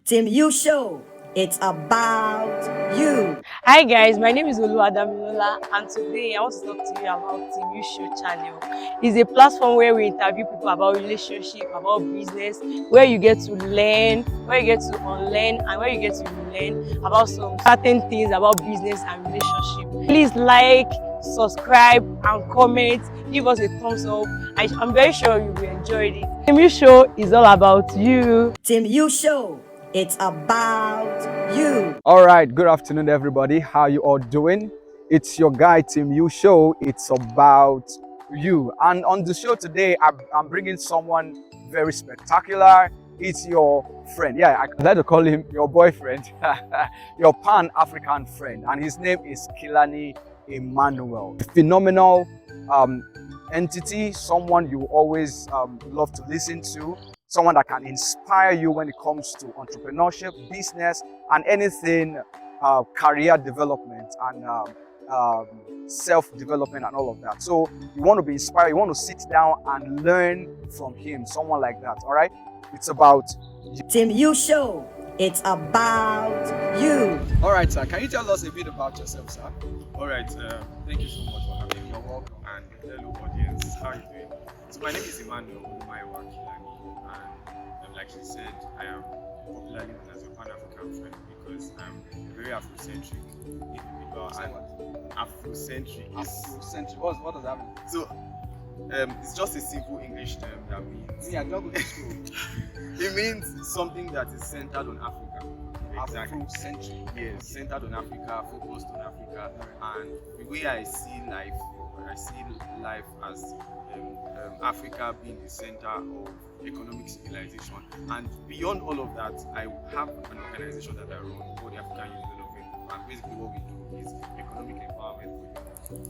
Team You Show. It's about you. Hi guys, my name is Oluwadamilola and today I want to talk to you about Team You Show channel. It's a platform where we interview people about relationship, about business, where you get to learn, where you get to unlearn and where you get to relearn about some certain things about business and relationship. Please like, subscribe and comment, give us a thumbs up. I'm very sure you will enjoy it. Team You Show is all about you. Team You Show. It's about you. All right, good afternoon, everybody. How you all doing? It's your guy, Team You Show. It's about you. And on the show today, I'm bringing someone very spectacular. It's your friend. Yeah, I like to call him your boyfriend, your Pan-African friend. And his name is Kilani Emmanuel. Phenomenal entity, someone you always love to listen to, someone that can inspire you when it comes to entrepreneurship, business, and anything career development and self-development and all of that. So you want to be inspired, you want to sit down and learn from him, someone like that, all right? It's about you. Team You Show. It's about you. All right, sir. Can you tell us a bit about yourself, sir? All right, thank you so much for having me. You're welcome. And hello, audience. How are you doing? So my name is Emmanuel, my work Kilani, and like she said, I am popularly known as a Pan-African friend because I'm a very Afrocentric individual. So and what? Afrocentric. Afrocentric. What does that mean? So it's just a simple English term that means. Me, I don't go to school. It means something that is centered on Africa. Exactly. Afrocentric. Yes, centered on Africa, focused on Africa, and the way I see life as Africa being the center of economic civilization. And beyond all of that, I have an organization that I run called the African Youth Development. And basically, what we do is economic empowerment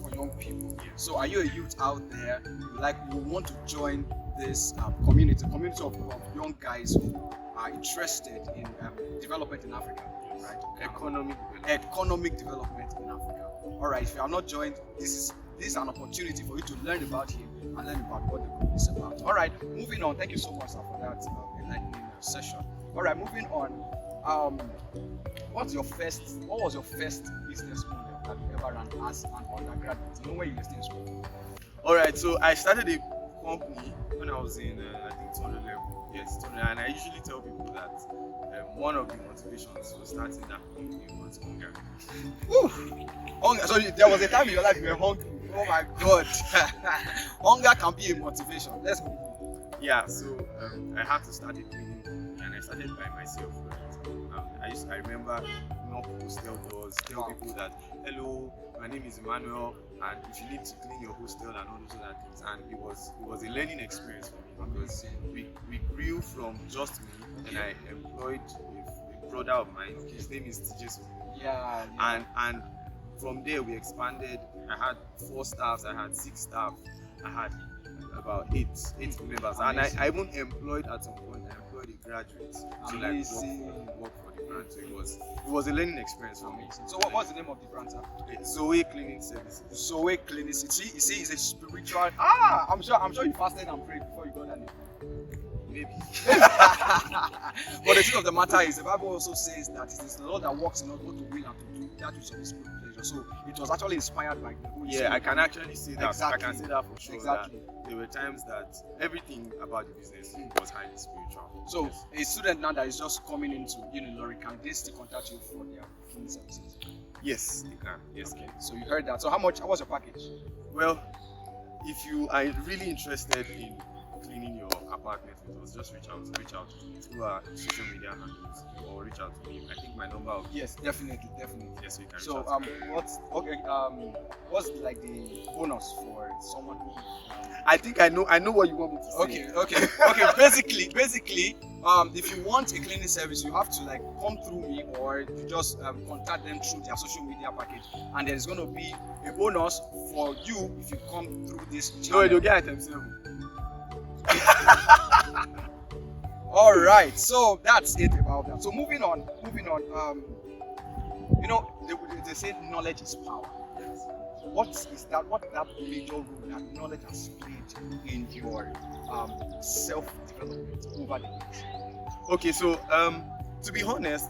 For young people. Yeah. So, are you a youth out there? You want to join this community of young guys who are interested in development in Africa, right? Economic development in Africa. All right. If you have not joined, this is an opportunity for you to learn about him and learn about what the group is about. All right. Moving on. Thank you so much, sir, for that enlightening session. All right. Moving on. What was your first business model that you ever ran as an undergraduate? You know, when you were still in school. All right, so I started a company when I was in, I think, 200 level. Yes, 200, and I usually tell people that one of the motivations for starting that company was hunger. Hunger. So there was a time in your life you were hungry. Oh my God. Hunger can be a motivation. Let's go. Yeah, so I had to start a cleaning company, and I started by myself. Right? I remember knock hostel doors, tell people that, hello, my name is Emmanuel, and if you need to clean your hostel and all those other things. And it was a learning experience for me because we grew from just me, and I employed a brother of mine. His name is TJ. Yeah. And from there we expanded. I had 4 staffs, I had 6 staff, I had about 8 members, and I even employed at some point. I employed a graduate to work for the brand. So it was a learning experience for me. So what's the name of the brand, sir? Zoe Cleaning Services. Zoe Cleaning. See, it's a spiritual. I'm sure you fasted and prayed before you got that name. Maybe. But the truth of the matter is, the Bible also says that it is the Lord that works in us both to will and to do that which of His good pleasure. So it was actually inspired by the Holy Spirit. I can actually say that. Exactly. I can say that for sure. Exactly. That there were times that everything about the business was highly spiritual. So a student now that is just coming into Lorry, can they still contact you for their cleaning services? Yes, they can. Yes. Okay. So you heard that. So how was your package? Well, if you are really interested in cleaning your apartment with us, just reach out through our social media handles or reach out to me. I think my number will be. Yes, definitely. Yes, you can reach So out to me. what's like the bonus for someone who I think I know what you want me to say. Okay. Basically, if you want a cleaning service, you have to like come through me, or you just contact them through their social media package, and there's going to be a bonus for you if you come through this channel. No, you'll get item 7. All right, so that's it about that. So moving on. They say knowledge is power. What is that? What that major role that knowledge has played in your self-development over the years? Okay, so to be honest,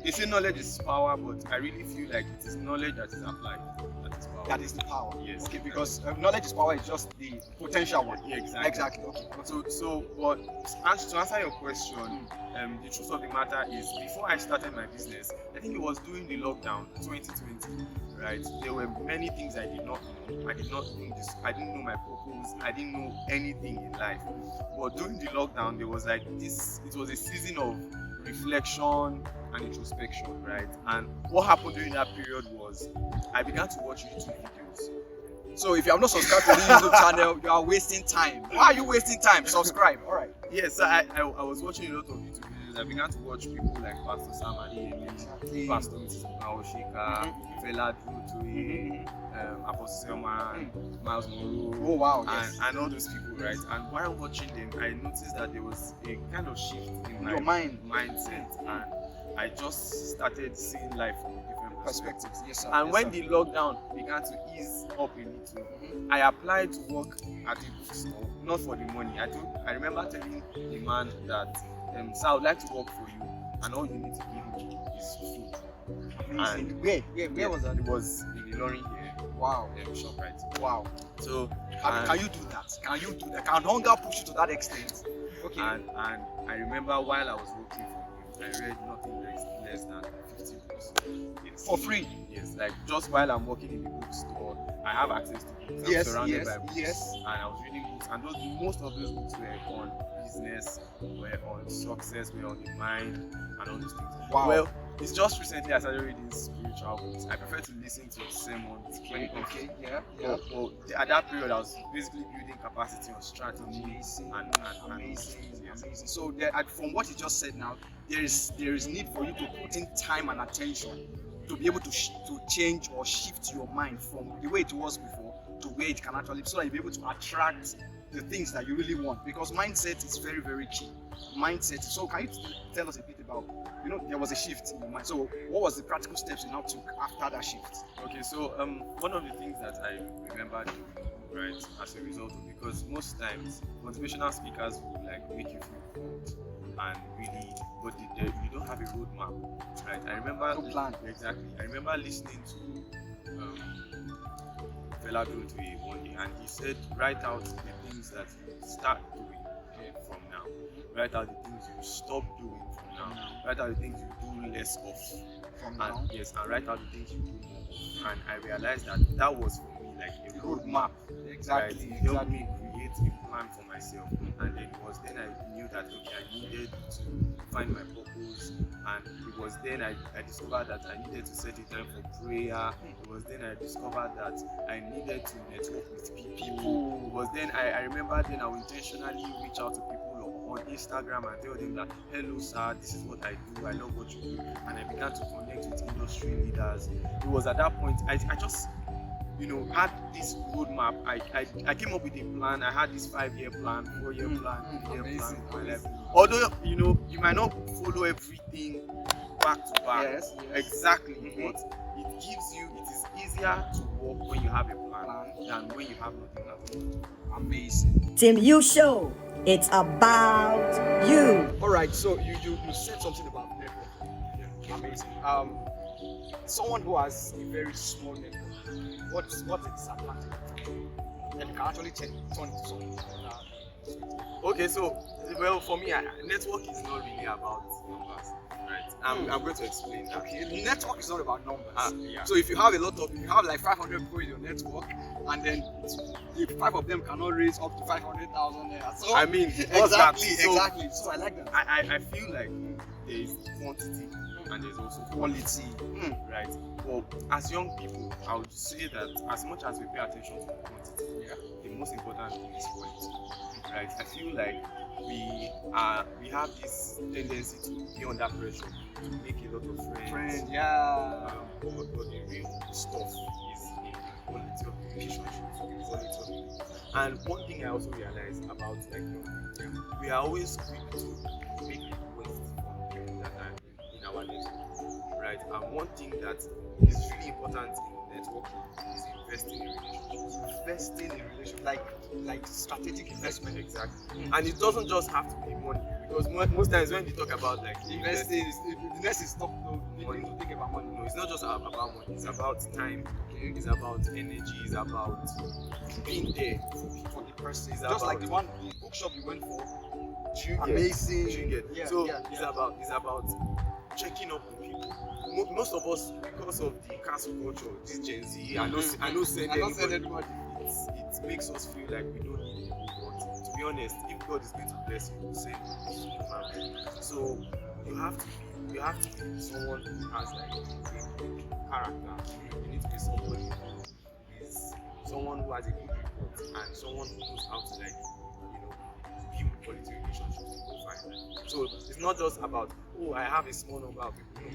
they say knowledge is power, but I really feel like it is knowledge that is applied that is power. That is the power. Yes. Okay, because knowledge is power is just the potential one. Yeah, exactly. Okay. But to answer your question, the truth of the matter is, before I started my business, I think it was during the lockdown 2020, right? There were many things I did not know. I didn't know my purpose. I didn't know anything in life. But during the lockdown, there was like this. It was a season of reflection and introspection, right? And what happened during that period was I began to watch YouTube videos. So if you have not subscribed to the YouTube channel, you are wasting time. Why are you wasting time? Subscribe. All right. Yes, so I was watching a lot of YouTube videos. I began to watch people like Pastor Sam Adeyemi, Pastor Mrs. Oshika, Fela Dutoye, Apostle Selman, Miles Monroe. Oh wow, yes. And all those people, right? And while watching them, I noticed that there was a kind of shift in your mindset, and I just started seeing life from a different perspective. Yes, sir. And when the lockdown began to ease up a little, I applied to work at a bookstore, not for the money. I remember telling the man that, sir, I would like to work for you, and all you need to give me is food. And where was that? It was in Kilani here. Wow. ShopRite. Wow. So can you do that? Can hunger push you to that extent? Okay. And I remember while I was working for him, I read nothing less than 50 books. For free? Yes, like just while I'm working in the bookstore, I have access to books. I'm surrounded by books. Yes. And I was reading books, and most of those books were on business, were on success, were on the mind, and all those things. Wow. Well, it's just recently I started reading spiritual books. I prefer to listen to sermons. Okay. Yeah. Well, at that period, I was basically building capacity on strategy. Amazing. Amazing. So from what you just said now, there is need for you to put in time and attention to be able to change or shift your mind from the way it was before to where it can actually, so that you'll be able to attract the things that you really want, because mindset is very, very key. Mindset. So can you tell us a bit about, there was a shift in your mind. So what was the practical steps you now took after that shift? Okay, so one of the things that I remember doing, right, as a result of, because most times motivational speakers will like make you feel good and really, but you don't have a roadmap, right? I remember no plan. Exactly. I remember listening to Fela Dutoye one day, and he said, write out the things that you start doing from now. Write out the things you stop doing from now. Write out the things you do less of from now. Yes, and write out the things you do more of. And I realized that was for me like a roadmap. Exactly. Right? It helped me create a plan for myself. And then it was then I knew that I needed to find my purpose. And it was then I discovered that I needed to set a time for prayer. It was then I discovered that I needed to network with people. It was then I remember then I would intentionally reach out to people on Instagram and tell them that, hello sir, this is what I do, I love what you do. And I began to connect with industry leaders. It was at that point I just had this roadmap. I came up with a plan. I had this 5-year plan, 4-year plan, 3-year plan for my life. Although you might not follow everything back to back. Yes. Exactly. But it is easier to walk when you have a plan than when you have nothing at all. Amazing. Team You Show. It's about you. All right. So you said something about network. Yeah. Amazing. Someone who has a very small network, what's the disadvantage of that? And you can actually turn it to something. Okay, so for me, network is not really about numbers, right? I'm going to explain that. Okay, network is not about numbers. Yeah. So if you have like 500 people in your network, and then if 5 of them cannot raise up to 500,000 naira. So I mean, what's exactly, that? exactly. So I like that. I feel like there is quantity and there's also quality, right? But as young people, I would say that as much as we pay attention to the quantity, the most important thing is quality, right? I feel like we have this tendency to be under pressure to make a lot of friends. But the real stuff is in the quality of the relationships, the quality of it. And one thing I also realized about we are always quick to make requests from people that are in our network, right? And one thing that is really important in networking is investing in relationships. Investing in relationships, like strategic investment. Exactly. And it doesn't just have to be money. Because most times when we talk about like Investing, the next is stop money to think about money. no, it's not just about money. It's about time. Okay? It's about energy. It's about being there For the person, It's just about- like the bookshop you went for. you get. Amazing. You get. Yeah, So yeah, it's yeah. about checking up on people. Most of us, because of the cancel culture, this Gen Z, I know send anybody. anybody. It makes us feel like we don't need people. But to be honest, if God is going to bless you, send human being. So you have to be someone who has like a character. You need to be somebody who is someone who has a good report and someone who knows how to like build quality relationships with people find. So it's not just about I have a small number of people.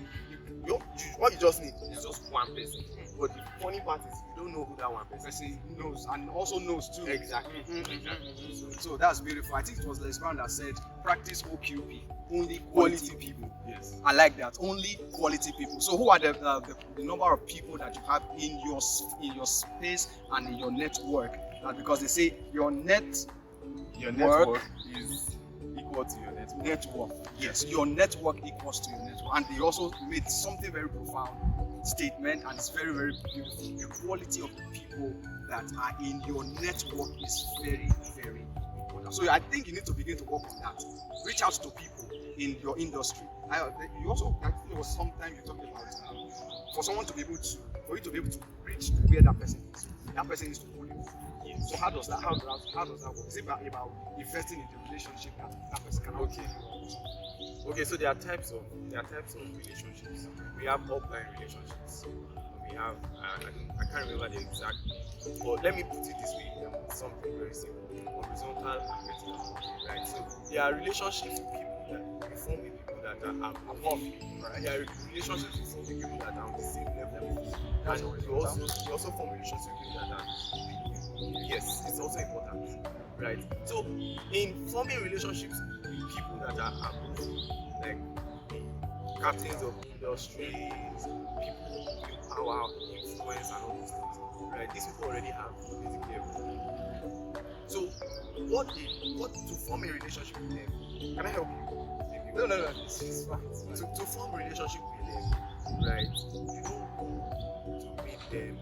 No, what you just need is just one person. But the funny part is you don't know who that one person Knows and also knows too. Exactly. So that's beautiful. I think it was Les Brown that said, practice OQP, only Quality people. Yes. I like that. Only quality people. So who are the number of people that you have in your space and in your network? Because they say your network is equal to your network. network. Yes, your network equals to your network. And they also made something very profound statement, and it's very, very beautiful. The quality of the people that are in your network is very, very important. So I think you need to begin to work on that. Reach out to people in your industry. I think there was sometime you talked about for someone to be able to, for you to be able to reach to where that person is. That person needs to call you. Yes. So how does that work? Is it about investing in the relationship that person can Okay. Okay, so there are types of relationships. We have offline relationships. We have I can't remember the exact, but let me put it this way: something very simple, horizontal and vertical. Right. So there are relationships with people that you form with people that are above you. Right. There are relationships you form with people that are on the same level. And you also form relationships with people that are below you. Yes, it's also important. Right. So in forming relationships with people that are above you, like the captains of industries, people with power, influence, and all these things, right? These people already have basically everything. So, what to form a relationship with them? Can I help you? No. It's fine. To form a relationship with them, right? You don't go to meet them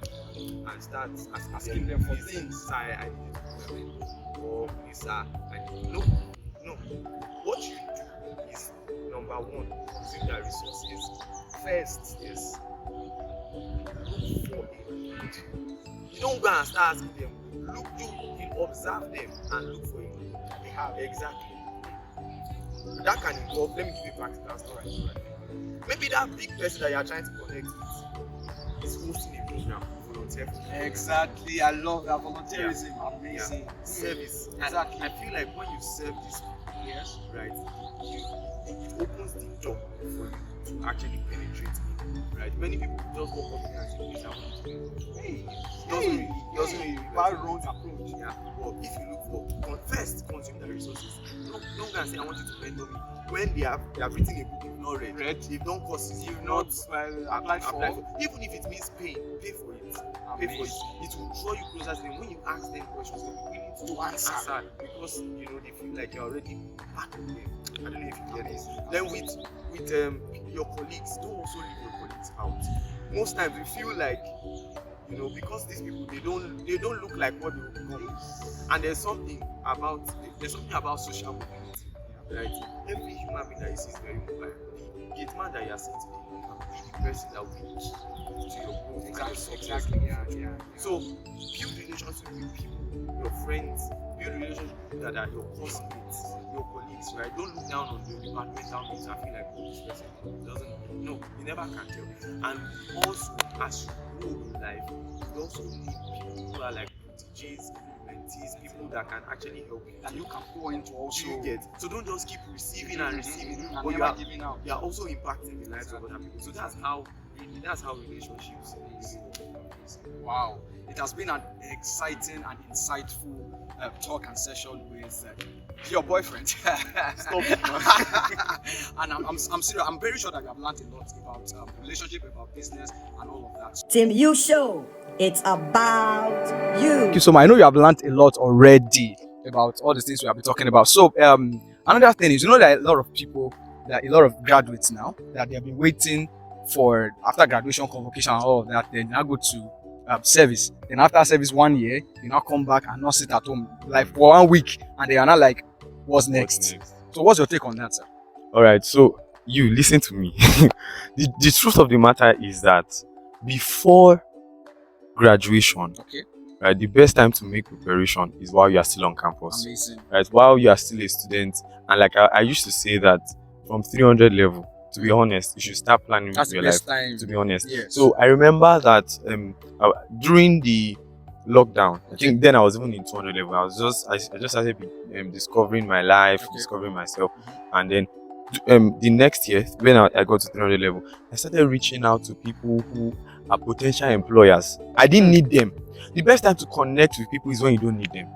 and start asking them for things. I need to do them. Or Lisa, no. What you do is number one, consume their resources first. Yes. Look for a need. You don't go and start asking them. You observe them and look for a need they have. Exactly. That can involve. Let me give you a practical story. Maybe that big person that you are trying to connect with is hosting a program. Exactly, I love that volunteerism. Yeah. Amazing. Service. Exactly. I feel like when you serve these people, Yes. right, it opens the door for you to actually penetrate in, right? Many people just walk up and say, "Please, I want you to." Hey, doesn't really bad wrong approach. Yeah, but if you look for first consume the resources. Don't go and say, "I want you to mentor me." When they have written a book you've not read, they've done courses you've not applied for. Even if it means pay for it. Pay for it. It will draw you closer to them. When you ask them questions, they'll be willing to answer because they feel like you're already part of them. I don't know if you get it. Then with your colleagues, don't also leave your colleagues out. Most times we feel like because these people they don't look like what they will become. And there's something about social mobility. Right? Every human being that you see is very mobile. The gate man that you are seeing today can be the person that will lead to your growth. Exactly. Yeah. So build relationships with people, your friends, build relationships with people that are your classmates, your colleagues, right? Don't look down on your departmental mates and feel like this person doesn't. No, you never can tell. And also, as you grow in life, you also need people who are like proteges, mentees, people that can actually help you. And you can pour into also. You get. So don't just keep receiving and receiving, and but never giving out. You are also impacting the lives of other people. So that's how relationships is. Wow, it has been an exciting and insightful talk and session with your boyfriend. Stop it, man. And I'm serious. I'm very sure that you have learned a lot about relationship, about business, and all of that. Team You Show. It's about you. Thank you so much. I know you have learned a lot already about all the things we have been talking about. So Another thing is, you know, that a lot of people, that a lot of graduates now, that they have been waiting for after graduation convocation and all of that, then now go to service. Then after service 1 year, you now come back and not sit at home like for 1 week, and they are not like, what's next? So what's your take on that, sir? All right, so you listen to me. The truth of the matter is that before graduation, Okay. right, the best time to make preparation is while you are still on campus. Amazing. Right, while you are still a student. And like I used to say that from 300 level, to be honest, you should start planning That's your the best life, time. to be honest. Yes. So I remember that during the lockdown, I think then I was even in 200 level. I just started discovering my life, discovering myself, and then the next year when I got to 300 level, I started reaching out to people who are potential employers. I didn't need them. The best time to connect with people is when you don't need them,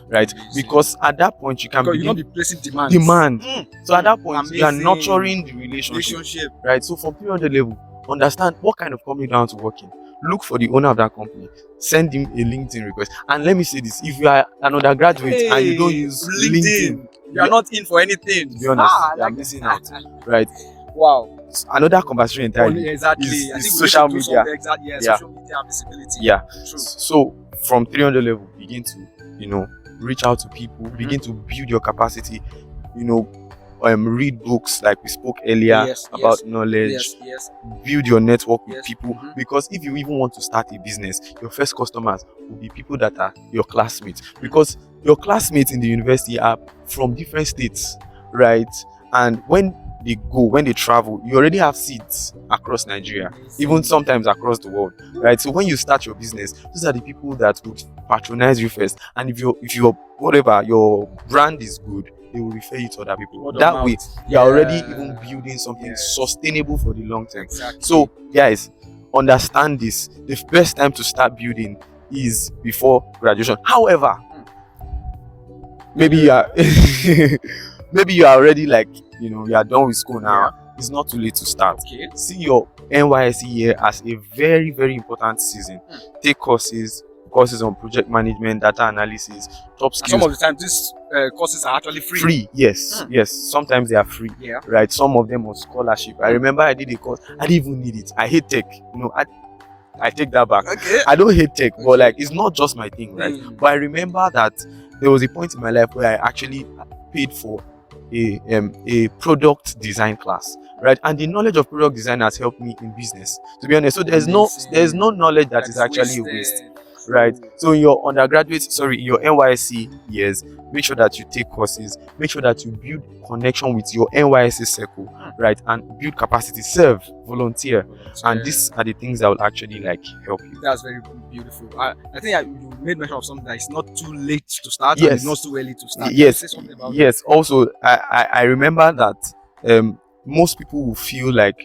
right? Because at that point you can because begin you'll not be placing demand. So at that point you are Amazing. nurturing the relationship, right? So from 300 level, understand what kind of company you want to work in. Look for the owner of that company, send him a LinkedIn request. And let me say this, if you are an undergraduate and you don't use LinkedIn, you are not in for anything. to be honest, you are missing out, right? Wow. Another conversation entirely Exactly. is I think we social need to do media. some exact, yeah, Yeah. social media visibility. Yeah. True. So from 300 level, begin to, reach out to people, begin to build your capacity, read books like we spoke earlier about knowledge, build your network with people. Because if you even want to start a business, your first customers will be people that are your classmates, because your classmates in the university are from different states, right? And when they travel, you already have seats across Nigeria, even sometimes across the world, right? So when you start your business, those are the people that would patronize you first. And if your brand is good, they will refer you to other people. That way, you're already even building something sustainable for the long term. Exactly. So guys, understand this. The best time to start building is before graduation. However, maybe you are maybe you are already like, you are done with school now. It's not too late to start. See your NYSC year as a very, very important season. Take courses on project management, data analysis, top skills. Some of the time these courses are actually free. Yes. Sometimes they are free. Right. Some of them on scholarship. I remember I did a course. I didn't even need it. I hate tech. I take that back. I don't hate tech, but like it's not just my thing, right? But I remember that there was a point in my life where I actually paid for a product design class, right? And the knowledge of product design has helped me in business, to be honest. So there's no knowledge that is actually a waste, right? So in your in your NYSC years, make sure that you take courses, make sure that you build connection with your NYSC circle, right? And build capacity, serve, volunteer. And these are the things that will actually like help you. That's very beautiful. I think you made mention of something that it's not too late to start, and it's not too early to start. Yes. That? Also, I remember that most people will feel like,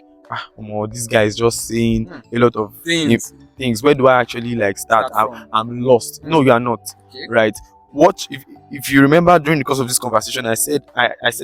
this guy is just saying a lot of things. Where do I actually like start? I'm lost. No, you are not. Right? If you remember during the course of this conversation, I said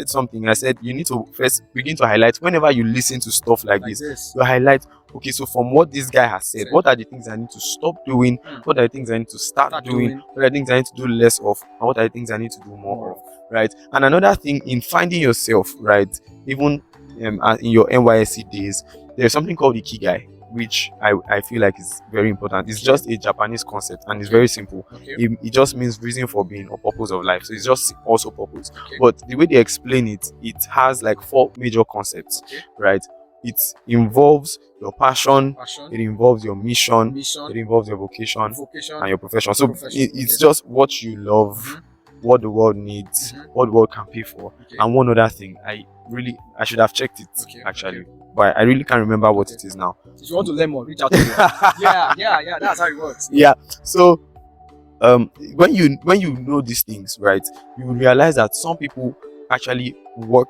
something. I said you need to first begin to highlight whenever you listen to stuff like this. You highlight, okay, so from what this guy has said, what are the things I need to stop doing? What are the things I need to start doing? What are the things I need to do less of? And what are the things I need to do more of? Right? And another thing, in finding yourself, right, even in your NYSC days, there's something called the Ikigai, which I feel like is very important. It's just a Japanese concept and it's very simple. It just means reason for being or purpose of life. So it's just also purpose. But the way they explain it, it has like 4 major concepts, right? It involves your passion, it involves your mission, it involves your vocation and your profession. So it's just what you love, what the world needs, what the world can pay for. And one other thing, I should have checked it actually, but I really can't remember what it is now. If you want to learn more, reach out to me. yeah, that's how it works. So when you know these things, right, you will realize that some people actually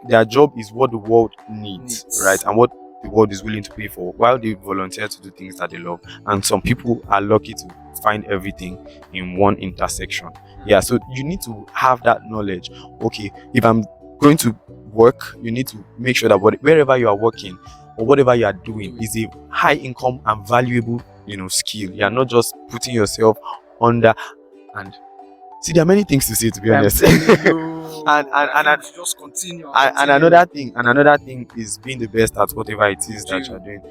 their job is what the world needs, right, and what the world is willing to pay for, while they volunteer to do things that they love. And some people are lucky to find everything in one intersection. So you need to have that knowledge. Okay, if I'm going to work, you need to make sure that wherever you are working or whatever you are doing is a high income and valuable skill. You are not just putting yourself under. And see, there are many things to say, to be honest. and just continue. And another thing is being the best at whatever it is that you're doing.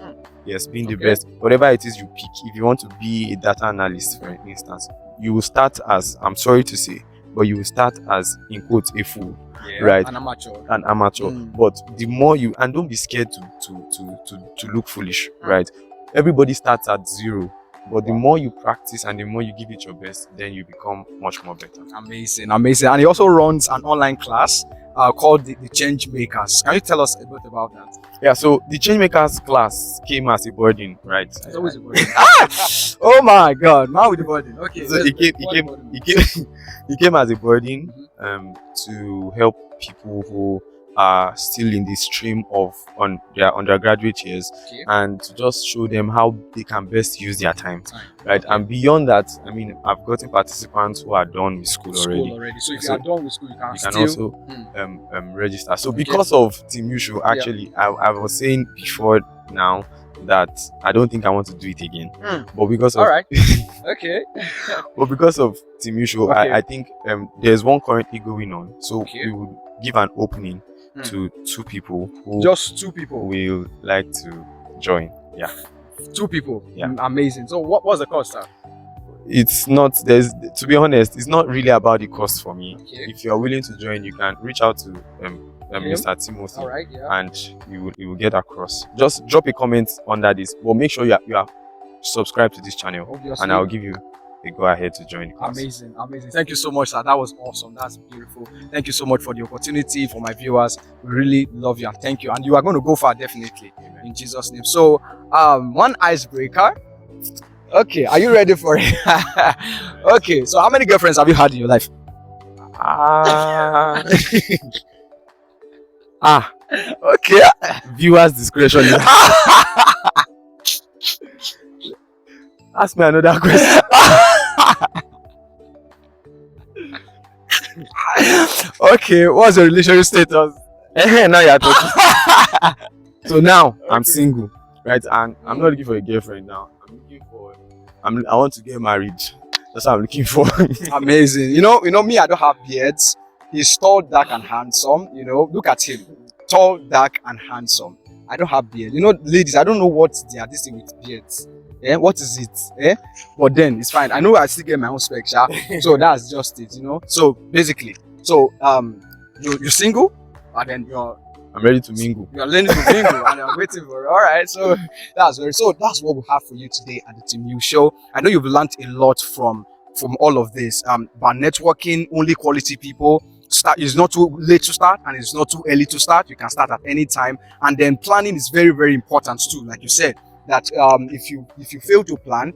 Yes, being the best, whatever it is you pick. If you want to be a data analyst, for instance, you will start as, I'm sorry to say, but you will start as, in quotes, a fool, right? An amateur. But the more you, and don't be scared to look foolish, right? Everybody starts at zero. But the more you practice and the more you give it your best, then you become much more better. Amazing. And he also runs an online class called the Change Makers. Can you tell us a bit about that? Yeah, so the Change Makers class came as a burden, right? It's always a burden. Oh my God, man with the burden. Okay. So he came as a burden to help people who are still in the stream of on their undergraduate years, and to just show them how they can best use their time, right? And beyond that, I mean, I've gotten participants who are done with school already. So if you are done with school, you can still also register. So because of Team Yusho, actually, I was saying before now that I don't think I want to do it again, but because of but because of Team Yusho, I think there's one currently going on, so we would give an opening to two people who will like to join. 2 people. Yeah. Amazing. So what was the cost, sir? It's not, to be honest, it's not really about the cost for me. If you're willing to join, you can reach out to Mr. Timothy, and you will get across. Just drop a comment under this, but make sure you are subscribed to this channel. Obviously. And I'll give you a go ahead to join the class. Amazing. Thank you so much, sir. That was awesome. That's beautiful. Thank you so much for the opportunity. For my viewers, we really love you and thank you. And you are going to go far, definitely. Amen. In Jesus' name. So, one icebreaker. Okay, are you ready for it? Okay, so how many girlfriends have you had in your life? Okay. Viewers' discretion. Ask me another question. Okay, what's your relationship status? Now you're talking. So now I'm single, right? And I'm not looking for a girlfriend now. I want to get married. That's what I'm looking for. Amazing. You know me, I don't have beards. He's tall, dark, and handsome. Look at him. Tall, dark, and handsome. I don't have beard. Ladies, I don't know what they are this thing with beards. What is it? But then it's fine. I know I still get my own spec, so that's just it, So basically, you're single, and then I'm ready to mingle. You're learning to mingle, and you're waiting for it. All right, so that's what we have for you today at the Team U Show. I know you've learned a lot from all of this. But networking, only quality people. It's not too late to start, and it's not too early to start. You can start at any time, and then planning is very, very important too. Like you said, that if you fail to plan,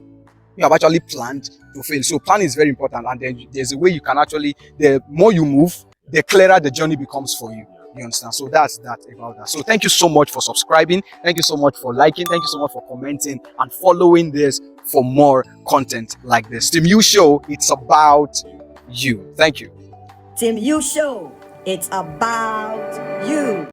you have actually planned to fail. So planning is very important, and then there's a way you can actually, the more you move, the clearer the journey becomes for you. You understand? So that's that about that. So thank you so much for subscribing. Thank you so much for liking. Thank you so much for commenting and following this for more content like this. Team U Show, it's about you. Thank you. Team U Show, it's about you.